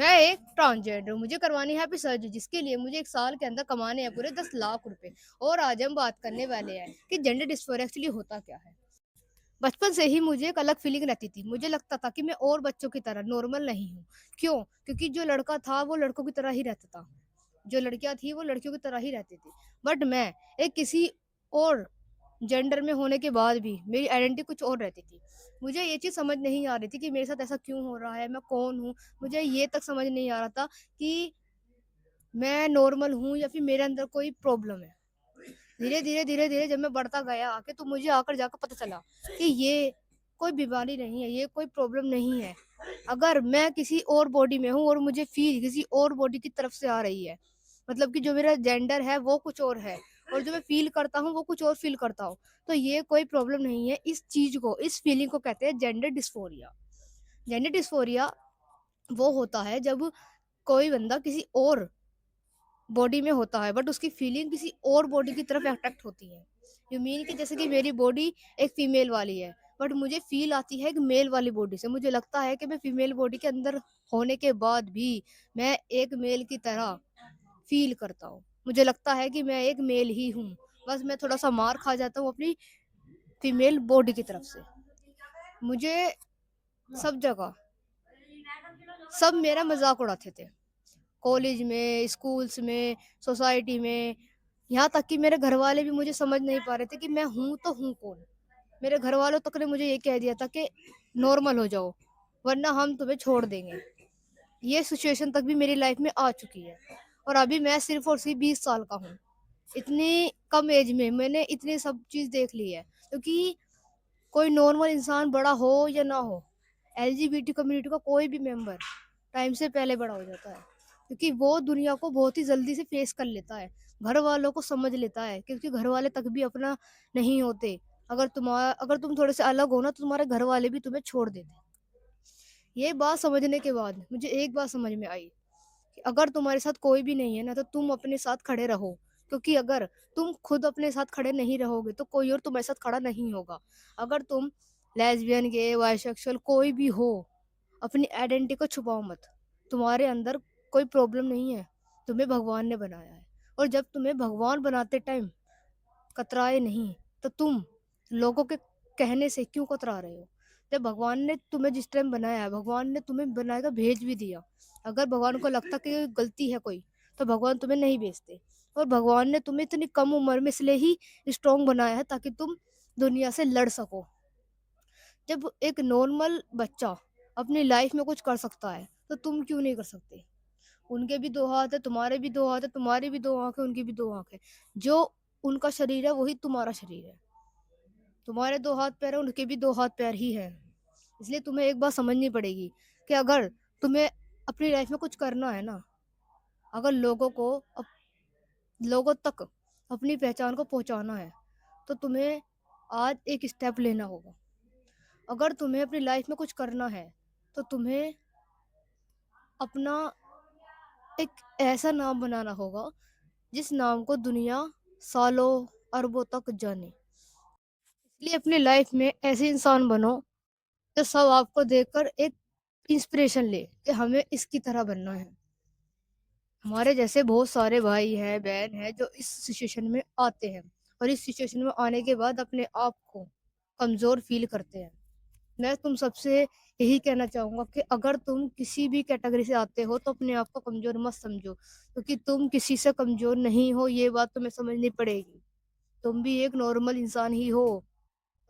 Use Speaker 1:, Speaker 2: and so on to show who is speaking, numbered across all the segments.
Speaker 1: मैं एक ट्रांसजेंडर हूँ, मुझे करवानी है यहाँ पे सर्जरी, जिसके लिए मुझे 1 साल के अंदर कमाने हैं पूरे 10 लाख रुपए। और आज हम बात करने वाले हैं कि जेंडर डिस्फोरिया एक्चुअली होता क्या है। बचपन से ही मुझे एक अलग फीलिंग रहती थी। मुझे लगता था कि मैं और बच्चों की तरह नॉर्मल नहीं हूँ। क्यों? क्योंकि जो लड़का था वो लड़कों की तरह ही रहता था। जो लड़कियाँ थी वो लड़कियों की तरह ही रहती थी। बट मैं एक किसी और जेंडर में होने के बाद भी मेरी आइडेंटिटी कुछ और रहती थी। मुझे ये चीज़ समझ नहीं आ रही थी कि मेरे साथ ऐसा क्यों हो रहा है? मैं कौन हूँ? मुझे ये तक समझ नहीं आ रहा था कि मैं नॉर्मल हूँ या फिर मेरे अंदर कोई प्रॉब्लम है। धीरे-धीरे जब मैं बढ़ता गया आगे, तो मुझे आकर जाकर पता चला कि ये कोई बीमारी नहीं है, ये कोई प्रॉब्लम नहीं है। अगर मैं किसी और बॉडी में हूँ और मुझे फ़ील किसी और बॉडी की तरफ से आ रही है, मतलब कि जो मेरा जेंडर है वो कुछ और है और जो मैं फ़ील करता हूँ वो कुछ और फ़ील करता हूँ, तो ये कोई प्रॉब्लम नहीं है। इस चीज़ को, इस फ़ीलिंग को कहते हैं जेंडर डिस्फोरिया। जेंडर डिस्फोरिया वो होता है जब कोई बंदा किसी और बॉडी में होता है बट उसकी फीलिंग किसी और बॉडी की तरफ अट्रैक्ट होती है। यू मीन कि जैसे कि मेरी बॉडी एक फीमेल वाली है बट मुझे फील आती है एक मेल वाली बॉडी से। मुझे लगता है कि मैं फीमेल बॉडी के अंदर होने के बाद भी मैं एक मेल की तरह फील करता हूँ। मुझे लगता है कि मैं एक मेल ही हूँ। बस मैं थोड़ा सा मार खा जाता हूँ अपनी फीमेल बॉडी की तरफ से। मुझे सब जगह सब मेरा मजाक उड़ाते थे, कॉलेज में, स्कूल्स में, सोसाइटी में। यहाँ तक कि मेरे घरवाले भी मुझे समझ नहीं पा रहे थे कि मैं हूँ तो हूँ कौन? मेरे घरवालों तक ने मुझे ये कह दिया था कि नॉर्मल हो जाओ, वरना हम तुम्हें छोड़ देंगे। ये सिचुएशन तक भी मेरी लाइफ में आ चुकी है और अभी मैं सिर्फ़ और सिर्फ 20 साल का हूँ। इतनी कम एज में मैंने इतनी सब चीज़ देख ली है, क्योंकि कोई नॉर्मल इंसान बड़ा हो या ना हो, एलजीबीटी कम्युनिटी का कोई भी मेंबर टाइम से पहले बड़ा हो जाता है, क्योंकि वो दुनिया को बहुत ही जल्दी से फेस कर लेता है, घर वालों को समझ लेता है, क्योंकि घर वाले तक भी अपना नहीं होते। अगर तुम थोड़े से अलग हो ना, तो तुम्हारे घर वाले भी तुम्हें छोड़ देते हैं। ये बात समझने के बाद मुझे एक बात समझ में आई कि अगर तुम्हारे साथ कोई भी नहीं है ना, तो तुम अपने साथ खड़े रहो, क्योंकि अगर तुम खुद अपने साथ खड़े नहीं रहोगे तो कोई और तुम्हारे साथ खड़ा नहीं होगा। अगर तुम लेस्बियन, गे, बाइसेक्सुअल कोई भी हो, अपनी आइडेंटिटी को छुपाओ मत। तुम्हारे अंदर कोई प्रॉब्लम नहीं है, तुम्हें भगवान ने बनाया है। और जब तुम्हें भगवान बनाते टाइम कतराए नहीं, तो तुम लोगों के कहने से क्यों कतरा रहे हो? जब भगवान ने तुम्हें जिस टाइम बनाया है, भगवान ने तुम्हें बनाकर भेज भी दिया। अगर भगवान को लगता कि गलती है कोई, तो भगवान तुम्हें नहीं भेजते। और भगवान ने तुम्हें इतनी कम उम्र में इसलिए ही स्ट्रॉन्ग बनाया है ताकि तुम दुनिया से लड़ सको। जब एक नॉर्मल बच्चा अपनी लाइफ में कुछ कर सकता है, तो तुम क्यों नहीं कर सकते? उनके भी 2 हाथ है, तुम्हारे भी 2 हाथ है, तुम्हारी भी 2 आँख है, उनकी भी 2 आँख है। जो उनका शरीर है वही तुम्हारा शरीर है। तुम्हारे 2 हाथ पैर है, उनके भी 2 हाथ पैर ही हैं। इसलिए तुम्हें एक बात समझनी पड़ेगी कि अगर तुम्हें अपनी लाइफ में कुछ करना है ना, अगर लोगों तक अपनी पहचान को पहुँचाना है, तो तुम्हें आज एक स्टेप लेना होगा। अगर तुम्हें अपनी लाइफ में कुछ करना है, तो तुम्हें अपना एक ऐसा नाम बनाना होगा जिस नाम को दुनिया सालों अरबों तक जाने। इसलिए अपनी लाइफ में ऐसे इंसान बनो जो सब आपको देखकर एक इंस्पिरेशन ले कि हमें इसकी तरह बनना है। हमारे जैसे बहुत सारे भाई हैं, बहन हैं जो इस सिचुएशन में आते हैं और इस सिचुएशन में आने के बाद अपने आप को कमज़ोर फ़ील करते हैं। मैं तुम सबसे यही कहना चाहूँगा कि अगर तुम किसी भी कैटेगरी से आते हो तो अपने आप को कमज़ोर मत समझो, क्योंकि तुम किसी से कमज़ोर नहीं हो, ये बात तुम्हें समझनी पड़ेगी। तुम भी एक नॉर्मल इंसान ही हो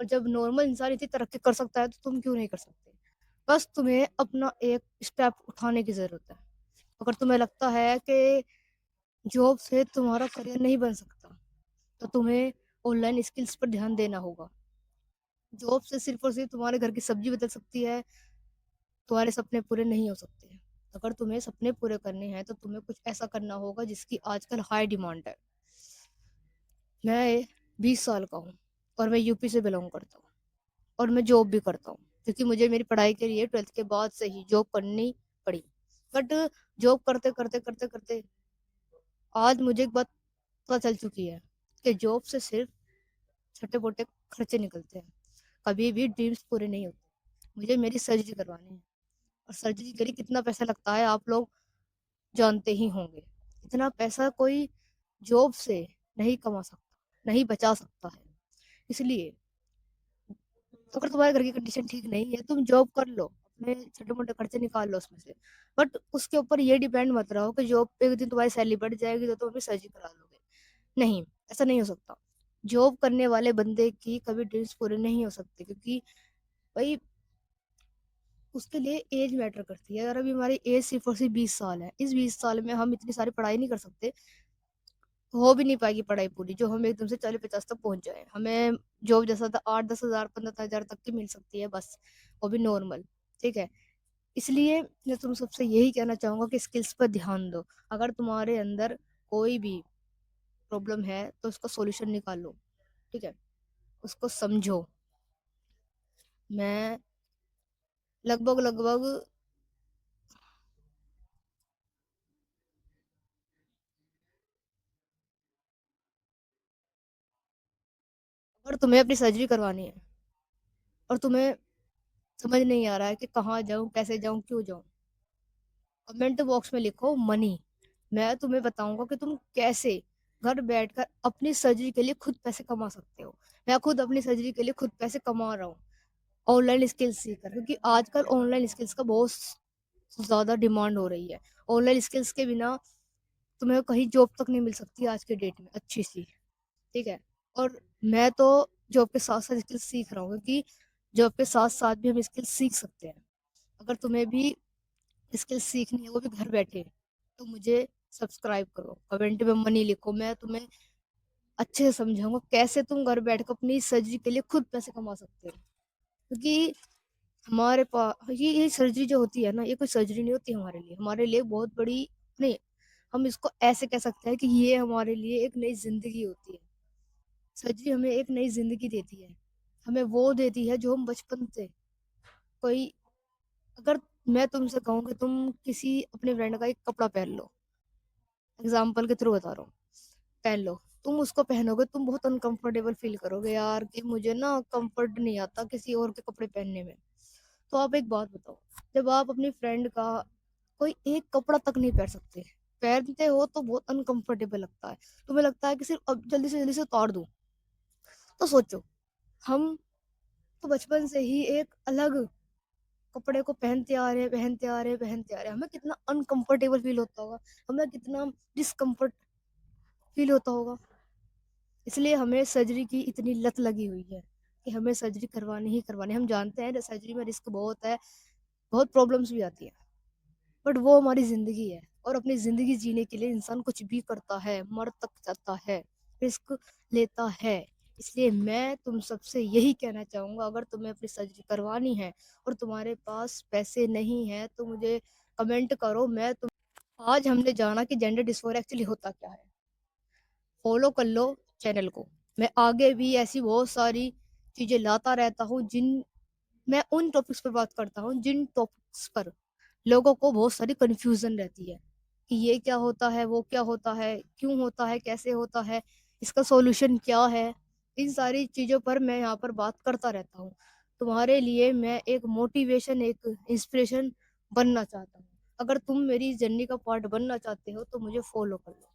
Speaker 1: और जब नॉर्मल इंसान इतनी तरक्की कर सकता है तो तुम क्यों नहीं कर सकते? बस तुम्हें अपना एक स्टेप उठाने की ज़रूरत है। अगर तुम्हें लगता है कि जॉब से तुम्हारा करियर नहीं बन सकता, तो तुम्हें ऑनलाइन स्किल्स पर ध्यान देना होगा। जॉब से सिर्फ़ और सिर्फ़ तुम्हारे घर की सब्ज़ी बदल सकती है, तुम्हारे सपने पूरे नहीं हो सकते। अगर तुम्हें सपने पूरे करने हैं तो तुम्हें कुछ ऐसा करना होगा जिसकी आजकल हाई डिमांड है। मैं 20 साल का हूँ और मैं यूपी से बिलॉन्ग करता हूँ और मैं जॉब भी करता हूँ, क्योंकि मुझे मेरी पढ़ाई के लिए 12th के बाद से ही जॉब करनी पड़ी। बट जॉब करते-करते आज मुझे एक बात पता चल चुकी है कि जॉब से सिर्फ़ छोटे-मोटे खर्चे निकलते हैं। कभी भी ड्रीम्स पूरे नहीं होते। मुझे मेरी सर्जरी करवानी है और सर्जरी के लिए कितना पैसा लगता है आप लोग जानते ही होंगे। इतना पैसा कोई जॉब से नहीं कमा सकता, नहीं बचा सकता है। इसलिए तो अगर तुम्हारे घर की कंडीशन ठीक नहीं है, तुम जॉब कर लो, अपने छोटे मोटे खर्चे निकाल लो उसमें से। बट उसके ऊपर ये डिपेंड मत रहो कि जॉब पे एक दिन तुम्हारी सैलरी बढ़ जाएगी तो तुम अपनी सर्जरी करा लोगे। नहीं, ऐसा नहीं हो सकता। जॉब करने वाले बंदे की कभी ड्रीम्स पूरे नहीं हो सकते, क्योंकि भाई उसके लिए एज मैटर करती है। अगर अभी हमारी एज सिर्फ और सिर्फ 20 साल है, इस 20 साल में हम इतनी सारी पढ़ाई नहीं कर सकते, हो भी नहीं पाएगी पढ़ाई पूरी जो हम एकदम से 40-50 तक पहुंच जाए। हमें जॉब जैसा था 8-10 हज़ार 15 हज़ार तक की मिल सकती है बस, वो भी नॉर्मल। ठीक है, इसलिए मैं तुम सबसे यही कहना चाहूंगा कि स्किल्स पर ध्यान दो। अगर तुम्हारे अंदर कोई भी प्रॉब्लम है तो उसका सॉल्यूशन निकालो। ठीक है, उसको समझो। मैं लगभग लगभग अगर तुम्हें अपनी सर्जरी करवानी है और तुम्हें समझ नहीं आ रहा है कि कहाँ जाऊं, कैसे जाऊं, क्यों जाऊं, कमेंट बॉक्स में लिखो मनी। मैं तुम्हें बताऊंगा कि तुम कैसे घर बैठकर अपनी सर्जरी के लिए खुद पैसे कमा सकते हो। मैं खुद अपनी सर्जरी के लिए खुद पैसे कमा रहा हूँ ऑनलाइन स्किल्स सीखकर, क्योंकि आजकल ऑनलाइन स्किल्स का बहुत ज्यादा डिमांड हो रही है। ऑनलाइन स्किल्स के बिना तुम्हें कहीं जॉब तक नहीं मिल सकती आज के डेट में अच्छी सी। ठीक है, और मैं तो जॉब के साथ साथ स्किल्स सीख रहा हूँ, क्योंकि जॉब के साथ साथ भी हम स्किल्स सीख सकते हैं। अगर तुम्हें भी स्किल्स सीखनी है वो भी घर बैठे, तो मुझे सब्सक्राइब करो, कमेंट में मनी लिखो। मैं तुम्हें अच्छे से समझाऊंगा कैसे तुम घर बैठ कर अपनी सर्जरी के लिए खुद पैसे कमा सकते हो। क्योंकि हमारे पास ये सर्जरी जो होती है ना, ये कोई सर्जरी नहीं होती हमारे लिए बहुत बड़ी नहीं, हम इसको ऐसे कह सकते हैं कि ये हमारे लिए एक नई जिंदगी होती है। सर्जरी हमें एक नई जिंदगी देती है, हमें वो देती है जो हम बचपन से कोई। अगर मैं तुमसे कहूँ कि तुम किसी अपने फ्रेंड का एक कपड़ा पहन लो, एग्जाम्पल के थ्रू बता रहा हूँ, पहन लो, तुम उसको पहनोगे, तुम बहुत अनकंफर्टेबल फील करोगे यार कि मुझे ना कंफर्ट नहीं आता किसी और के कपड़े पहनने में। तो आप एक बात बताओ, जब आप अपनी फ्रेंड का कोई एक कपड़ा तक नहीं पहन सकते, पहनते हो तो बहुत अनकंफर्टेबल लगता है, तुम्हें लगता है कि सिर्फ अब जल्दी से उतार दूं। तो सोचो, हम तो बचपन से ही एक अलग कपड़े को पहनते आ रहे हैं, पहनते आ रहे हैं, पहनते आ रहे हैं, हमें कितना अनकंफर्टेबल फील होता होगा, हमें कितना डिस्कम्फर्ट फील होता होगा। इसलिए हमें सर्जरी की इतनी लत लगी हुई है कि हमें सर्जरी करवानी ही करवानी। हम जानते हैं सर्जरी में रिस्क बहुत है, बहुत प्रॉब्लम्स भी आती है, बट वो हमारी जिंदगी है, और अपनी जिंदगी जीने के लिए इंसान कुछ भी करता है, मर तक जाता है, रिस्क लेता है। इसलिए मैं तुम सबसे यही कहना चाहूंगा, अगर तुम्हें अपनी सर्जरी करवानी है और तुम्हारे पास पैसे नहीं है तो मुझे कमेंट करो। मैं तुम आज हमने जाना कि जेंडर डिस्फोरिया एक्चुअली होता क्या है। फॉलो कर लो चैनल को। मैं आगे भी ऐसी बहुत सारी चीजें लाता रहता हूँ, जिन मैं उन टॉपिक्स पर बात करता हूँ जिन टॉपिक्स पर लोगों को बहुत सारी कंफ्यूजन रहती है कि ये क्या होता है, वो क्या होता है, क्यों होता है, कैसे होता है, इसका सॉल्यूशन क्या है। इन सारी चीज़ों पर मैं यहाँ पर बात करता रहता हूँ। तुम्हारे लिए मैं एक मोटिवेशन, एक इंस्पिरेशन बनना चाहता हूँ। अगर तुम मेरी जर्नी का पार्ट बनना चाहते हो तो मुझे फॉलो कर लो।